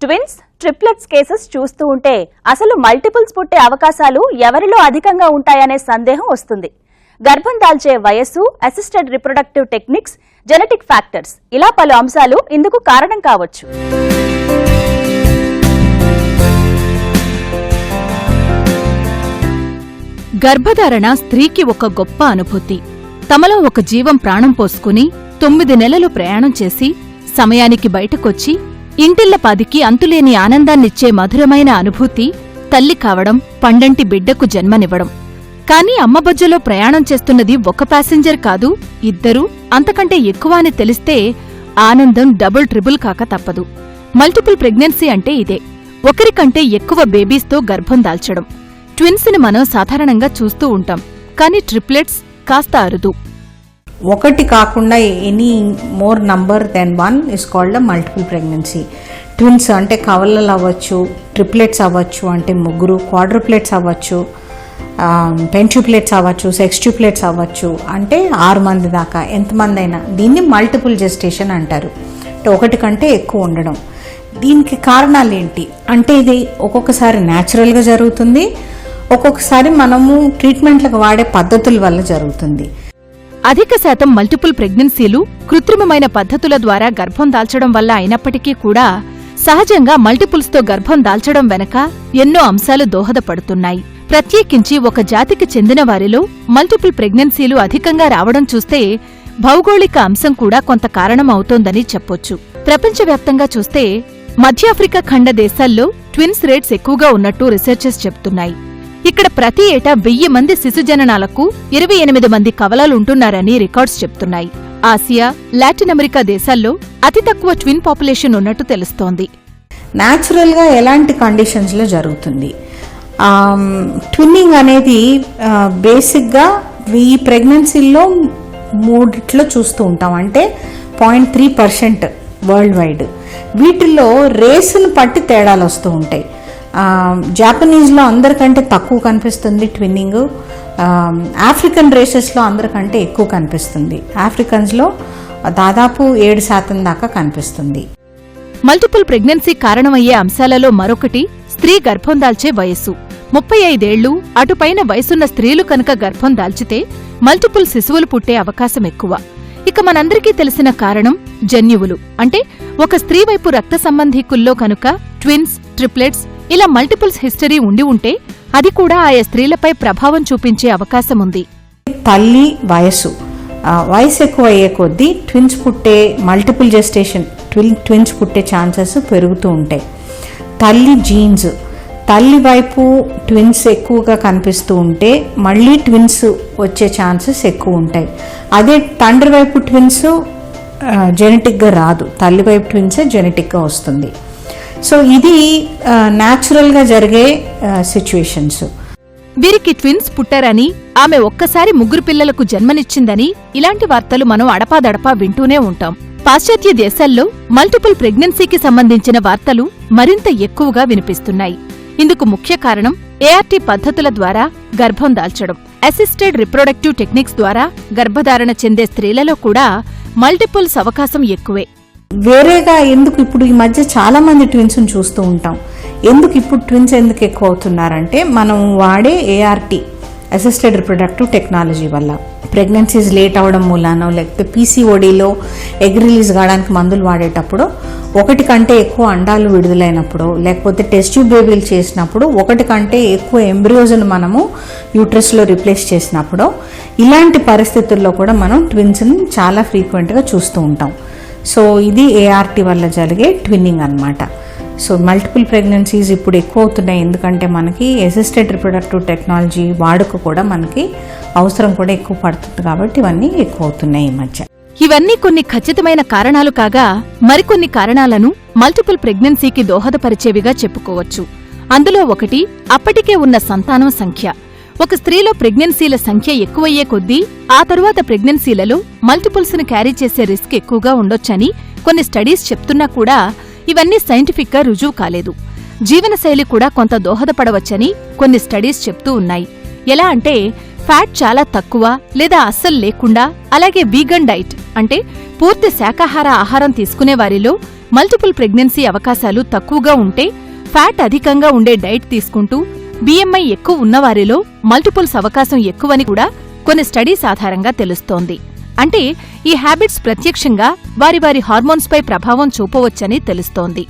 Twins, triplets cases చూస్తూ ఉంటే అసలు మల్టిపుల్స్ పుట్టే అవకాశాలు ఎవరిలో అధికంగా ఉంటాయనే సందేహం వస్తుంది. గర్భం దాల్చే వయస్సు, assisted reproductive techniques, genetic factors ఇలా పలు అంశాలు ఇందుకు కారణం కావచ్చు. గర్భధారణ స్త్రీకి ఒక గొప్ప అనుభూతి. తమలో ఒక జీవం ప్రాణం పోసుకుని 9 నెలలు ప్రయాణం చేసి సమయానికి బయటకొచ్చి ఇంటిల్లపాదికి అంతులేని ఆనందాన్నిచ్చే మధురమైన అనుభూతి తల్లి కావడం, పండంటి బిడ్డకు జన్మనివ్వడం. కాని అమ్మబొజ్జలో ప్రయాణం చేస్తున్నది ఒక ప్యాసింజర్ కాదు, 2, అంతకంటే ఎక్కువ అని తెలిస్తే ఆనందం డబుల్ ట్రిబుల్ కాక తప్పదు. మల్టిపుల్ ప్రెగ్నెన్సీ అంటే ఇదే, ఒకరికంటే ఎక్కువ బేబీస్తో గర్భం దాల్చడం. ట్విన్స్ ని మనం సాధారణంగా చూస్తూ ఉంటాం, కానీ ట్రిప్లెట్స్ కాస్త అరుదు. ఒకటి కాకుండా any more number then 1 is called a multiple pregnancy. Twins అంటే కవలలు అవ్వచ్చు, ట్రిప్లెట్స్ అవ్వచ్చు అంటే 3, క్వాడ్రుప్లెట్స్ అవ్వచ్చు, పెంట్యుప్లెట్స్ అవ్వచ్చు, సెక్స్ట్యుప్లెట్స్ అవ్వచ్చు అంటే 6 మంది దాకా, ఎంతమంది అయినా. దీన్ని మల్టిపుల్ జెస్టేషన్ అంటారు, అంటే ఒకటి కంటే ఎక్కువ ఉండడం. దీనికి కారణాలు ఏంటి అంటే ఇది ఒక్కొక్కసారి న్యాచురల్గా జరుగుతుంది, ఒక్కొక్కసారి మనము ట్రీట్మెంట్లకు వాడే పద్ధతుల వల్ల జరుగుతుంది. అధిక శాతం మల్టిపుల్ ప్రెగ్నెన్సీలు కృత్రిమమైన పద్ధతుల ద్వారా గర్భం దాల్చడం వల్ల అయినప్పటికీ కూడా సహజంగా మల్టిపుల్స్తో గర్భం దాల్చడం వెనక ఎన్నో అంశాలు దోహదపడుతున్నాయి. ప్రత్యేకించి ఒక జాతికి చెందిన వారిలో మల్టిపుల్ ప్రెగ్నెన్సీలు అధికంగా రావడం చూస్తే భౌగోళిక అంశం కూడా కొంత కారణం అవుతోందని చెప్పొచ్చు. ప్రపంచవ్యాప్తంగా చూస్తే మధ్యాఫ్రికా ఖండ దేశాల్లో ట్విన్స్ రేట్స్ ఎక్కువగా ఉన్నట్టు రీసెర్చర్స్ చెప్తున్నాయి. ఇక్కడ ప్రతి ఏటా 1000 మంది శిశుజననాలకు 28 మంది కవలలుంటున్నారని రికార్డ్స్ చెప్తున్నాయి. ఆసియా, లాటిన్ అమెరికా దేశాల్లో అతి తక్కువ ట్విన్ పాపులేషన్ ఉన్నట్టు తెలుస్తోంది. న్యాచురల్గా ఎలాంటి కండిషన్స్లో జరుగుతుంది? ట్విన్నింగ్ అనేది బేసిక్గా ఈ ప్రెగ్నెన్సీల్లో 3 చూస్తూ ఉంటాం, అంటే 0.3% వరల్డ్ వైడ్. వీటిల్లో రేసును పట్టి తేడాలు వస్తూ ఉంటాయి. జాపనీస్లో అందరికంటే తక్కువ కనిపిస్తుంది ట్విన్నింగ్, ఆఫ్రికన్ రేసెస్లో అందరికంటే ఎక్కువ కనిపిస్తుంది. ఆఫ్రికన్స్లో దాదాపు 7% దాకా కనిపిస్తుంది. మల్టిపుల్ ప్రెగ్నెన్సీ కారణమయ్యే అంశాలలో మరొకటి స్త్రీ గర్భం దాల్చే వయస్సు. 35 ఏళ్లు అటుపైన వయసున్న స్త్రీలు కనుక గర్భం దాల్చితే మల్టిపుల్ శిశువులు పుట్టే అవకాశం ఎక్కువ. ఇక మనందరికీ తెలిసిన కారణం జన్యువులు. అంటే ఒక స్త్రీ వైపు రక్త సంబంధీకుల్లో కనుక ట్విన్స్, ట్రిప్లెట్స్ ఇలా మల్టిపుల్స్ హిస్టరీ ఉండి ఉంటే అది కూడా ఆయా స్త్రీలపై ప్రభావం చూపించే అవకాశం ఉంది. తల్లి వయసు ఎక్కువ అయ్యే కొద్దీ ట్విన్స్ పుట్టే మల్టిపుల్ జెస్టేషన్ ట్విన్స్ పుట్టే ఛాన్సెస్ పెరుగుతూ ఉంటాయి. తల్లి జీన్స్, తల్లి వైపు ట్విన్స్ ఎక్కువగా కనిపిస్తూ ఉంటే మళ్ళీ ట్విన్స్ వచ్చే ఛాన్సెస్ ఎక్కువ ఉంటాయి. అదే తండ్రి వైపు ట్విన్స్ జెనెటిక్గా రాదు, తల్లి వైపు ట్విన్సే జెనెటిక్గా వస్తుంది. సో ఇది న్యాచురల్గా జరిగే సిచ్యువేషన్స్. వీరికి ట్విన్స్ పుట్టారని, ఆమె ఒక్కసారి 3 పిల్లలకు జన్మనిచ్చిందని ఇలాంటి వార్తలు మనం అడపాదడపా వింటూనే ఉంటాం. పాశ్చాత్య దేశాల్లో మల్టిపుల్ ప్రెగ్నెన్సీకి సంబంధించిన వార్తలు మరింత ఎక్కువగా వినిపిస్తున్నాయి. ఇందుకు ముఖ్య కారణం ఏఆర్టీ పద్ధతుల ద్వారా గర్భం దాల్చడం. అసిస్టెడ్ రిప్రొడక్టివ్ టెక్నిక్స్ ద్వారా గర్భధారణ చెందే స్త్రీలలో కూడా మల్టిపుల్స్ అవకాశం ఎక్కువే. వేరేగా ఎందుకు ఇప్పుడు ఈ మధ్య చాలా మంది ట్విన్స్ చూస్తూ ఉంటాం. ఎందుకు ఇప్పుడు ట్విన్స్ ఎందుకు ఎక్కువ అవుతున్నారంటే మనం వాడే ఏఆర్టీ అసిస్టెడ్ రిప్రొడక్టివ్ టెక్నాలజీ వల్ల. ప్రెగ్నెన్సీస్ లేట్ అవడం మూలానో, లేకపోతే పీసీఓడీలో ఎగ్ రిలీజ్ కావడానికి మందులు వాడేటప్పుడు 1 కంటే ఎక్కువ అండాలు విడుదలైనప్పుడు, లేకపోతే టెస్ట్ ట్యూబ్ బేబీలు చేసినప్పుడు 1 కంటే ఎక్కువ ఎంబ్రియోస్ను మనము యూట్రస్లో రిప్లేస్ చేసినప్పుడు, ఇలాంటి పరిస్థితుల్లో కూడా మనం ట్విన్స్ని చాలా ఫ్రీక్వెంట్గా చూస్తూ ఉంటాం. సో ఇది ఏఆర్టీ వల్ల జరిగే ట్విన్నింగ్ అన్నమాట. సో మల్టిపుల్ ప్రెగ్నెన్సీస్ ఇప్పుడు ఎక్కువ అవుతున్నాయి, ఎందుకంటే మనకి అసిస్టెడ్ రిప్రొడక్టివ్ టెక్నాలజీ వాడుక కూడా మనకి అవసరం కూడా ఎక్కువ పడుతుంది, కాబట్టి ఇవన్నీ ఎక్కువ అవుతున్నాయి ఈ మధ్య. ఇవన్నీ కొన్ని ఖచ్చితమైన కారణాలు కాగా మరికొన్ని కారణాలను మల్టిపుల్ ప్రెగ్నెన్సీకి దోహదపరిచేవిగా చెప్పుకోవచ్చు. అందులో ఒకటి అప్పటికే ఉన్న సంతానం సంఖ్య. ఒక స్త్రీలో ప్రెగ్నెన్సీల సంఖ్య ఎక్కువయ్యే కొద్దీ ఆ తరువాత ప్రెగ్నెన్సీలలో మల్టిపుల్స్ ను క్యారీ చేసే రిస్క్ ఎక్కువగా ఉండొచ్చని కొన్ని స్టడీస్ చెప్తున్నా కూడా ఇవన్నీ సైంటిఫిక్ గా రుజువు కాలేదు. జీవనశైలి కూడా కొంత దోహదపడవచ్చని కొన్ని స్టడీస్ చెప్తూ ఉన్నాయి. ఎలా అంటే ఫ్యాట్ చాలా తక్కువ లేదా అస్సలు లేకుండా, అలాగే వీగన్ డైట్ అంటే పూర్తి శాకాహార ఆహారం తీసుకునే వారిలో మల్టిపుల్ ప్రెగ్నెన్సీ అవకాశాలు తక్కువగా ఉంటే ఫ్యాట్ అధికంగా ఉండే డైట్ తీసుకుంటూ BMI ఎక్కువ ఉన్నవారిలో మల్టిపుల్స్ అవకాశం ఎక్కువని కూడా కొన్ని స్టడీస్ ఆధారంగా తెలుస్తోంది. అంటే ఈ హ్యాబిట్స్ ప్రత్యక్షంగా వారి వారి హార్మోన్స్పై ప్రభావం చూపవచ్చని తెలుస్తోంది.